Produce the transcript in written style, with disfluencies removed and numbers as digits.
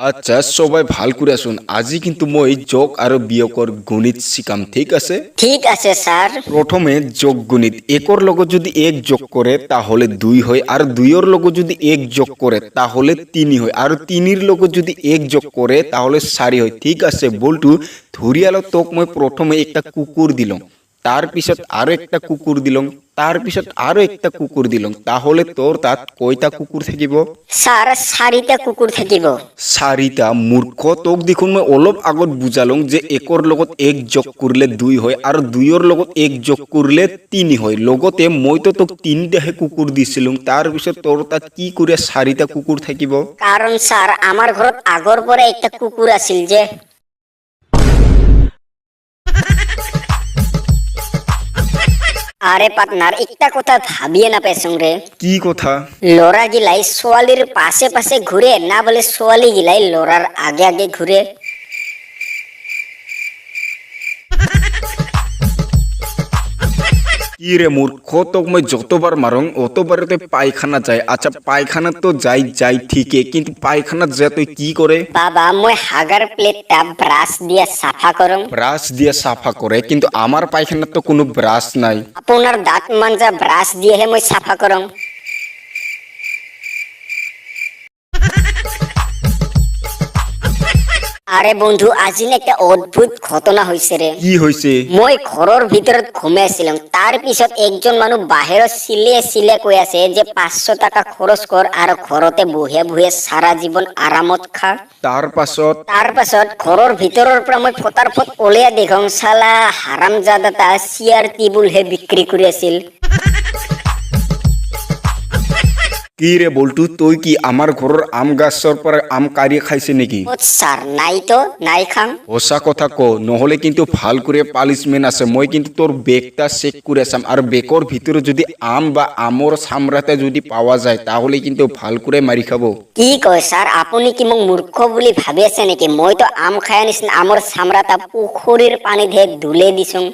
আচ্ছা সবাই ভাল করে শুন আজি কিন্তু মই যোগ আর বিয়োগর গণিত শিকাম ঠিক আছে ঠিক আছে স্যার। প্রথমে যোগ গণিত একর লগত যদি এক যোগ করে তাহলে 2 হয় আর 2 এর লগত যদি এক যোগ করে তাহলে 3 হয় আর 3 এর লগত যদি এক যোগ করে তাহলে 4 হয় ঠিক আছে বলটু ধরিয়ালো তোক মই প্রথমে একটা কুকুর দিলাম তার পিছত আরো একটা কুকুর দিলাম তার পিছত আরো একটা কুকুর দিলাম তাহলে তোর তাত কয়টা কুকুর থাকিব স্যার 4টা কুকুর থাকিব। 4টা মূর্খ তোক দেখুন মই অলপ আগত বুঝালং যে একর লগত এক যোগ করলে 2 হয় আর 2 এর লগত এক যোগ করলে 3 হয় লগতে মই তো তোক 3টাহে কুকুর দিছিলুম তার পিছত তোর তাত কি করে 4টা কুকুর থাকিব কারণ স্যার আমার ঘরত আগর পরে একটা কুকুর আছিল যে। আরে পার্টনার একটা কথা ভাবিয়ে না পেছং রে। কি কথা লড়া গিলাই সোয়ালির পাশে পাশে ঘুরে না বলে সোয়ালি গিলাই লড়ার আগে আগে ঘুরে। কি রে মূর্খ তোক মই যতবার মারং অতবারতে পায়খানা যায় আচ্ছা পায়খানা তো যাই ঠিকই কিন্তু পায়খানা যা তুই কি করে বাবা মই হাগার প্লেটটা ব্রাশ দিয়ে সাফা করং। ব্রাশ দিয়ে সাফা করে কিন্তু আমার পায়খানা তো কোনো ব্রাশ নাই আপনার দাঁত মাঞ্জা ব্রাশ দিয়েহে মই সাফা করং। আরে বন্ধু আজি একটা অদ্ভুত ঘটনা হয়েছে রে। কি হয়েছে মই ঘরের ভিতৰত ঘুমাইছিলাম তাৰ পিছত একজন মানুষ বাহিৰত চিলে কৈ আছে যে 500 টাকা খৰচ কৰ আৰ ঘৰতে বহে বহে সাৰা জীবন আৰামত খা। তাৰ পাছত ঘৰেৰ ভিতৰৰ পৰা মই ফটাফট ওলিয়া দেখং শালা হাৰামজাদাটা চেয়াৰ টেবুল হে বিক্ৰি কৰি আছিল। কি রে বল্টু তুই কি আমার ঘরের আম গাছর পর আম কারিয়ে খাইছে নাকি ও স্যার নাই তো নাই খাং। ওসা কথা কো নহলে কিন্তু ভাল করে পালিশমেন্ট আছে মই কিন্তু তোর বেগটা চেক করে আসাম আর বেকর ভিতরে যদি আম বা আমর সামরাতে যদি পাওয়া যায় তাহলে কিন্তু ভাল করে মারি খাবো কি কয় স্যার আপুনি কি মোক মূর্খ বুলি ভাবি আছে নেকি মই তো আম খাই নিচিনা আমৰ চামৰাটা পুখুৰীৰ পানী ধে ধুলে দিছং।